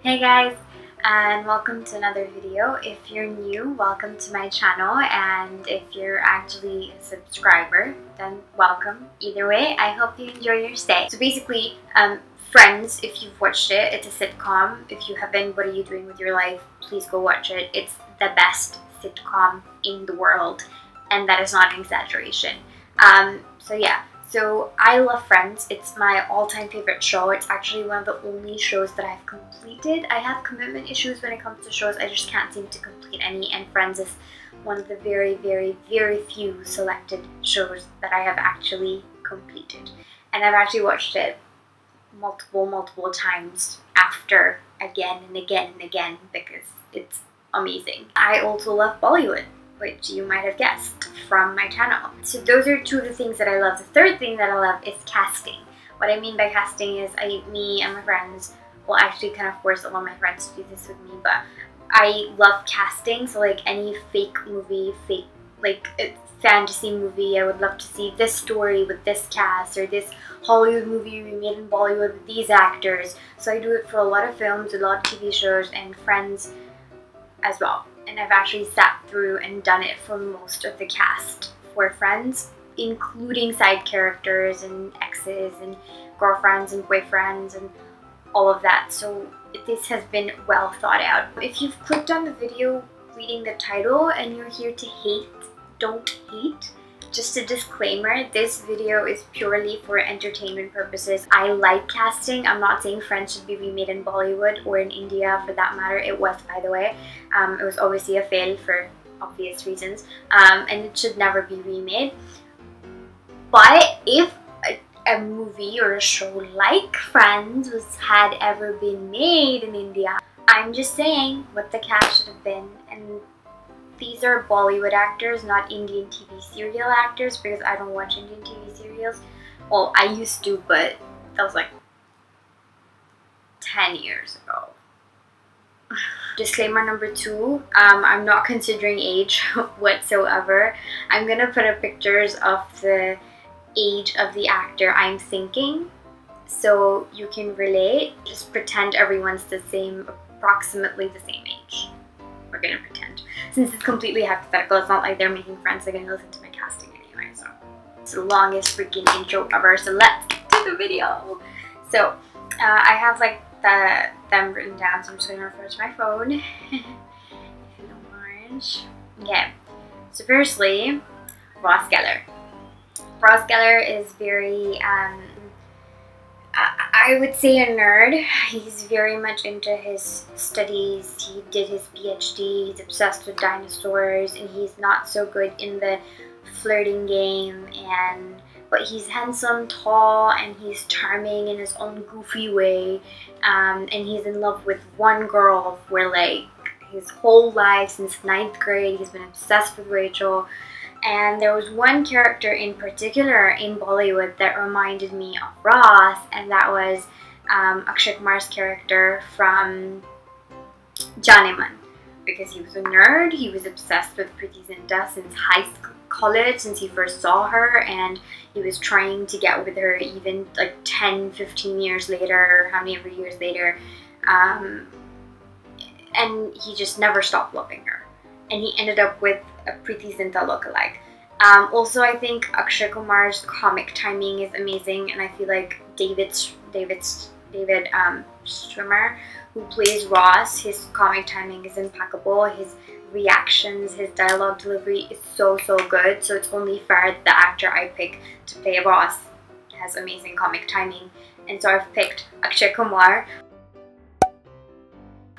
Hey guys, and welcome to another video. If you're new, welcome to my channel, and if you're actually a subscriber, then welcome. Either way, I hope you enjoy your stay. So basically, Friends, if you've watched it, it's a sitcom. If you haven't, what are you doing with your life? Please go watch it. It's the best sitcom in the world, and that is not an exaggeration. So I love Friends. It's my all-time favorite show. It's actually one of the only shows that I've completed. I have commitment issues when it comes to shows. I just can't seem to complete any, and Friends is one of the very, very, very few selected shows that I have actually completed. And I've actually watched it multiple times after, again and again and again, because it's amazing. I also love Bollywood, which you might have guessed from my channel. So those are two of the things that I love. The third thing that I love is casting. What I mean by casting is me and my friends, well actually kind of force all of my friends to do this with me, but I love casting. So like any fake movie, fantasy movie, I would love to see this story with this cast, or this Hollywood movie remade in Bollywood with these actors. So I do it for a lot of films, a lot of TV shows, and Friends as well. And I've actually sat through and done it for most of the cast for Friends, including side characters and exes and girlfriends and boyfriends and all of that. So this has been well thought out. If you've clicked on the video reading the title and you're here to hate, don't hate. Just a disclaimer, this video is purely for entertainment purposes. I like casting. I'm not saying Friends should be remade in Bollywood or in India for that matter. It was, by the way. It was obviously a fail for obvious reasons. And it should never be remade. But if a movie or a show like Friends had ever been made in India, I'm just saying what the cast should have been. And these are Bollywood actors, not Indian TV serial actors, because I don't watch Indian TV serials. Well, I used to, but that was like 10 years ago. Disclaimer number 2, I'm not considering age whatsoever. I'm gonna put up pictures of the age of the actor I'm thinking, so you can relate. Just pretend everyone's the same, approximately the same age. We're gonna pretend. Since it's completely hypothetical, it's not like they're making friends, they're gonna listen to my casting anyway, so. It's the longest freaking intro ever, so let's get to the video. So, I have like them written down, so I'm just gonna refer to my phone, if you don't mind. Okay, so firstly, Ross Geller. Ross Geller is very, I would say a nerd. He's very much into his studies. He did his PhD. He's obsessed with dinosaurs, and he's not so good in the flirting game. But he's handsome, tall, and he's charming in his own goofy way. And he's in love with one girl for like his whole life since 9th grade. He's been obsessed with Rachel. And there was one character in particular in Bollywood that reminded me of Ross, and that was AKSHAY Kumar's character from Janeman. Because he was a nerd, he was obsessed with Preeti Zinta since college, since he first saw her, and he was trying to get with her even like 10, 15 years later, or how many years later. And he just never stopped loving her. And he ended up with a Preeti Zinta lookalike. Also, I think AKSHAY Kumar's comic timing is amazing, and I feel like David Schwimmer, who plays Ross, his comic timing is impeccable. His reactions, his dialogue delivery is so good. So it's only fair that the actor I pick to play Ross has amazing comic timing, and so I've picked AKSHAY Kumar.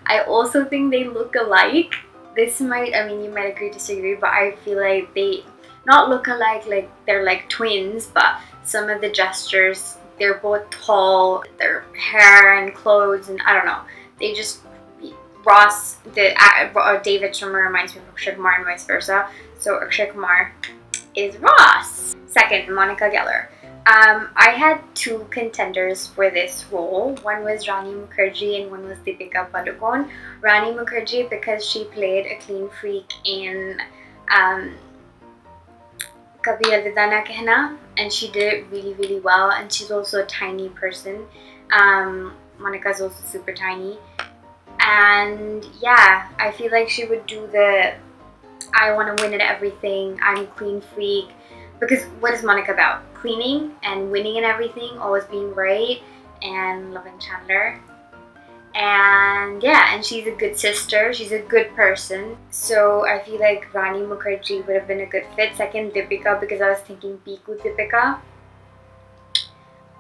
I also think they look alike. You might agree, disagree, but I feel like they not look alike, like they're like twins, but some of the gestures, they're both tall, their hair and clothes, and I don't know, they just, David Schwimmer reminds me of AKSHAY Kumar and vice versa, so AKSHAY Kumar is Ross. Second, Monica Geller. I had 2 contenders for this role. One was Rani Mukherjee and one was Deepika Padukone. Rani Mukherjee because she played a clean freak in Kabhi Alvida Na Kehna, and she did it really well, and she's also a tiny person. Monica's also super tiny. And yeah, I feel like she would do the I want to win at everything, I'm clean freak. Because what is Monica about? Cleaning and winning and everything, always being right, and loving Chandler. And yeah, and she's a good sister, she's a good person. So I feel like Rani Mukherjee would have been a good fit. Second, Deepika, because I was thinking Piku Deepika.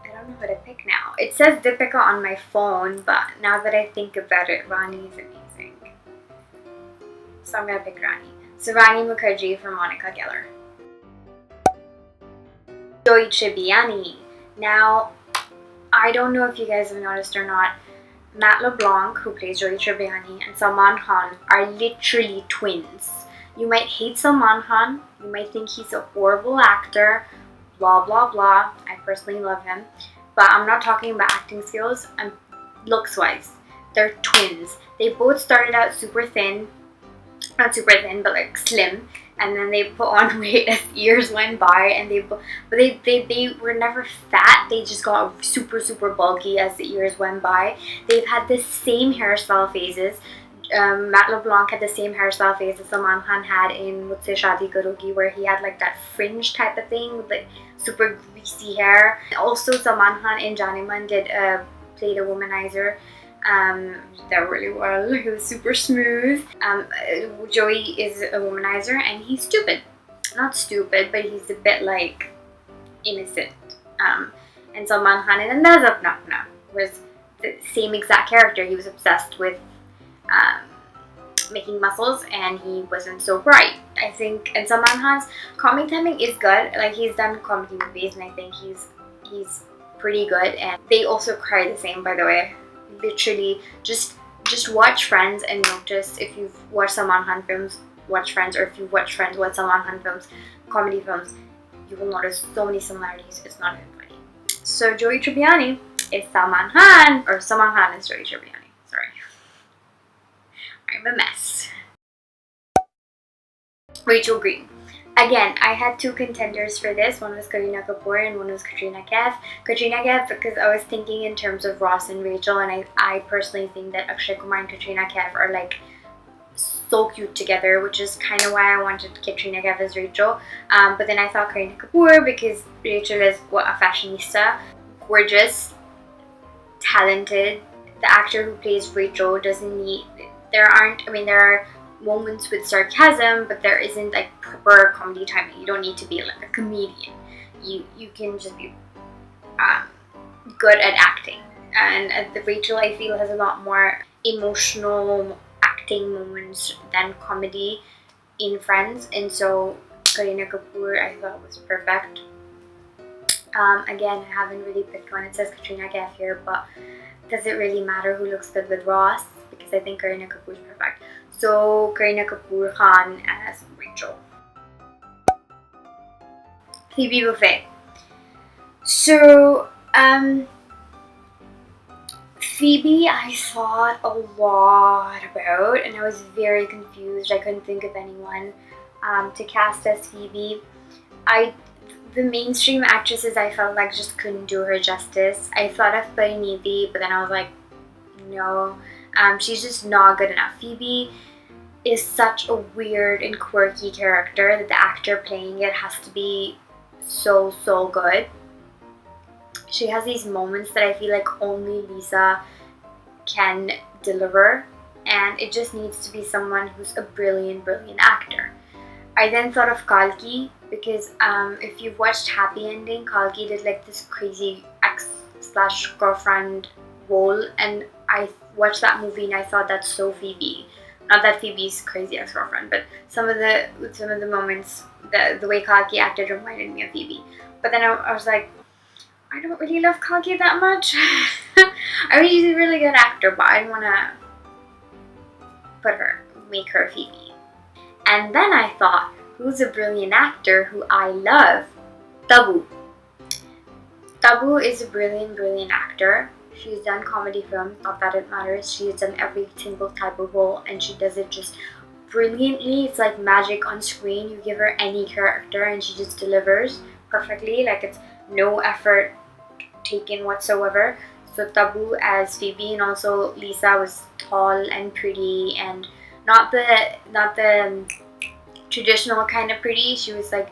I don't know what to pick now. It says Deepika on my phone, but now that I think about it, Rani is amazing. So I'm gonna pick Rani. So Rani Mukherjee for Monica Geller. Joy Tribbiani. Now, I don't know if you guys have noticed or not, Matt LeBlanc, who plays Joy Tribbiani, and Salman Khan are literally twins. You might hate Salman Khan, you might think he's a horrible actor, blah blah blah. I personally love him, but I'm not talking about acting skills, I'm looks-wise. They're twins. They both started out super thin, not super thin, but like slim, and then they put on weight as years went by, and they were never fat. They just got super bulky as the years went by. They've had the same hairstyle phases. Matt LeBlanc had the same hairstyle phase that Salman Khan had in Mujhse Shaadi Karogi, where he had like that fringe type of thing with like super greasy hair. Also, Salman Khan in Janeman played a womanizer. That really well. He was super smooth. Joey is a womanizer, and he's stupid. Not stupid, but he's a bit like innocent. And Salman Khan in Andaz Apna Apna was the same exact character. He was obsessed with making muscles, and he wasn't so bright, I think. And Salman Khan's comedy timing is good. Like, he's done comedy movies, and I think he's pretty good. And they also cry the same, by the way. Literally, just watch Friends and notice, if you've watched Salman Khan films, watch Friends, or if you've watched Friends, watch Salman Khan films, comedy films, you will notice so many similarities. It's not even funny. So Joey Tribbiani is Salman Khan, or Salman Khan is Joey Tribbiani. Sorry, I'm a mess. Rachel Green. Again, I had two contenders for this. One was Kareena Kapoor and one was Katrina Kaif. Katrina Kaif because I was thinking in terms of Ross and Rachel, and I personally think that Akshay Kumar and Katrina Kaif are like so cute together, which is kind of why I wanted Katrina Kaif as Rachel. But then I thought Kareena Kapoor because Rachel is a fashionista, gorgeous, talented. The actor who plays Rachel doesn't need, there are moments with sarcasm, but there isn't like proper comedy timing. You don't need to be like a comedian. You can just be good at acting. And the Rachel, I feel, has a lot more emotional acting moments than comedy in Friends, and so Kareena Kapoor I thought was perfect. Again, I haven't really picked one. It says Katrina Kaif here, but does it really matter who looks good with Ross? Because I think Kareena Kapoor is perfect. So Kareena Kapoor Khan as Rachel. Phoebe Buffet. So Phoebe I thought a lot about, and I was very confused. I couldn't think of anyone to cast as Phoebe. The mainstream actresses I felt like just couldn't do her justice. I thought of Parinidhi, but then I was like, no, she's just not good enough. Phoebe is such a weird and quirky character that the actor playing it has to be so good. She has these moments that I feel like only Lisa can deliver, and it just needs to be someone who's a brilliant actor. I then thought of Kalki because if you've watched Happy Ending, Kalki did like this crazy ex/girlfriend role, and I watched that movie and I thought that's so Phoebe. Not that Phoebe's crazy ex-girlfriend, but some of the moments, the way Kalki acted reminded me of Phoebe. But then I was like, I don't really love Kalki that much. I mean, she's a really good actor, but I didn't want to make her Phoebe. And then I thought, who's a brilliant actor who I love? Tabu. Tabu is a brilliant actor. She's done comedy films, not that it matters. She's done every single type of role, and she does it just brilliantly. It's like magic on screen. You give her any character and she just delivers perfectly. Like, it's no effort taken whatsoever. So Tabu as Phoebe, and also Lisa was tall and pretty, and not the traditional kind of pretty. She was like,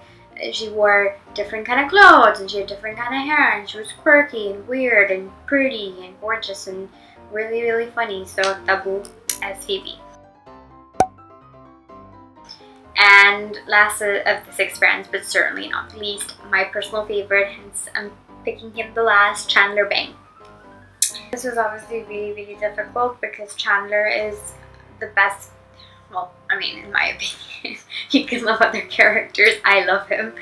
she wore different kind of clothes and she had different kind of hair, and she was quirky and weird and pretty and gorgeous and really, really funny. So Tabu as Phoebe. And last of the 6 friends, but certainly not least, my personal favorite, hence I'm picking him the last, Chandler Bing. This was obviously really, really difficult because Chandler is the best. Well, I mean, in my opinion, you can love other characters. I love him.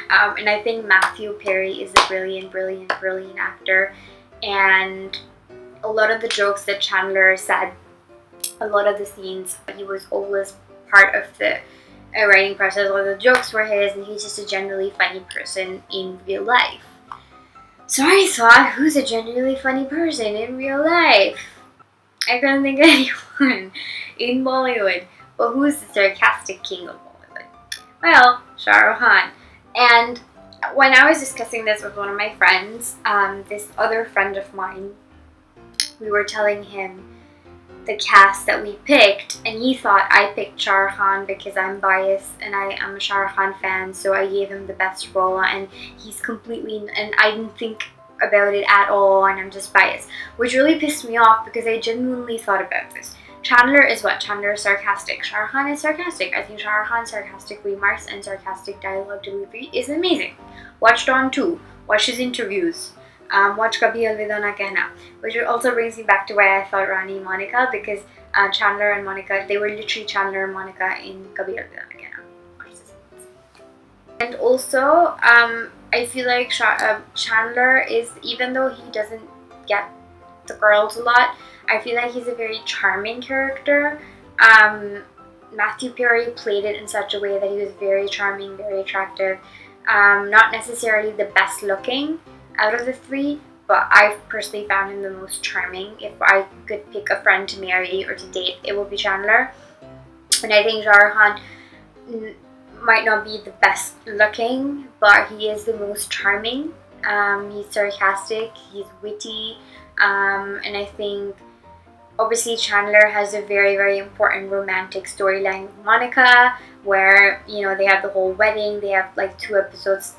And I think Matthew Perry is a brilliant, brilliant, brilliant actor. And a lot of the jokes that Chandler said, a lot of the scenes, he was always part of the writing process. All the jokes were his, and he's just a generally funny person in real life. So I thought, who's a genuinely funny person in real life? I couldn't think of anyone in Bollywood. But who's the sarcastic king of Bollywood? Well, Shah Rukh Khan. And when I was discussing this with one of my friends, this other friend of mine, we were telling him the cast that we picked, and he thought I picked Shah Rukh Khan because I'm biased and I am a Shah Rukh Khan fan, so I gave him the best role, and he's completely, and I didn't think about it at all, and I'm just biased, which really pissed me off because I genuinely thought about this. Chandler is what? Chandler is sarcastic. Shah Rukh Khan is sarcastic. I think Shah Rukh Khan's sarcastic remarks and sarcastic dialogue delivery is amazing. Watch Dawn 2. Watch his interviews. Watch Kabhi Alvida Na Kehna. Which also brings me back to why I thought Rani Monica, because Chandler and Monica, they were literally Chandler and Monica in Kabhi Alvida Na Kehna. And also, I feel like Chandler is, even though he doesn't get the girls a lot, I feel like he's a very charming character. Matthew Perry played it in such a way that he was very charming, very attractive. Not necessarily the best looking out of the 3, but I personally found him the most charming. If I could pick a friend to marry or to date, it would be Chandler. And I think Shah Rukh Khan might not be the best looking, but he is the most charming. He's sarcastic, he's witty, and I think obviously Chandler has a very, very important romantic storyline with Monica, where, you know, they have the whole wedding. They have like 2 episodes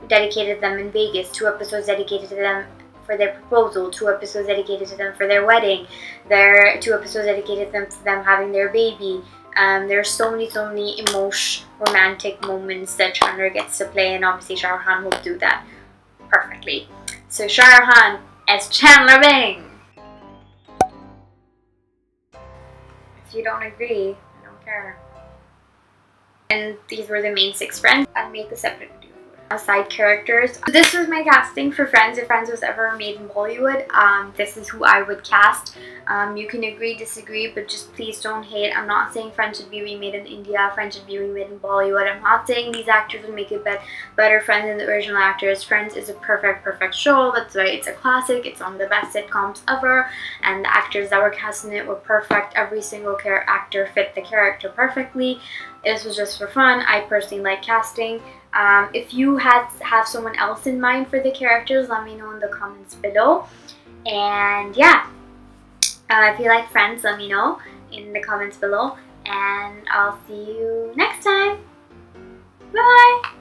dedicated to them in Vegas, 2 episodes dedicated to them for their proposal, 2 episodes dedicated to them for their wedding, 2 episodes dedicated to them having their baby. There's so many romantic moments that Chandler gets to play, and obviously Shah Rukh Khan will do that perfectly. So Shah Rukh Khan as Chandler Bing. If you don't agree, I don't care. And these were the main 6 friends. I'll make a separate video for side characters. This was my casting for Friends. If Friends was ever made in Bollywood, this is who I would cast. You can agree, disagree, but just please don't hate. I'm not saying Friends should be remade in India, Friends should be remade in Bollywood. I'm not saying these actors would make it better Friends than the original actors. Friends is a perfect show. That's why it's a classic. It's one of the best sitcoms ever, and the actors that were cast in it were perfect. Every single actor fit the character perfectly. This was just for fun. I personally like casting. If you have someone else in mind for the characters, let me know in the comments below. And yeah, if you like Friends, let me know in the comments below. And I'll see you next time. Bye!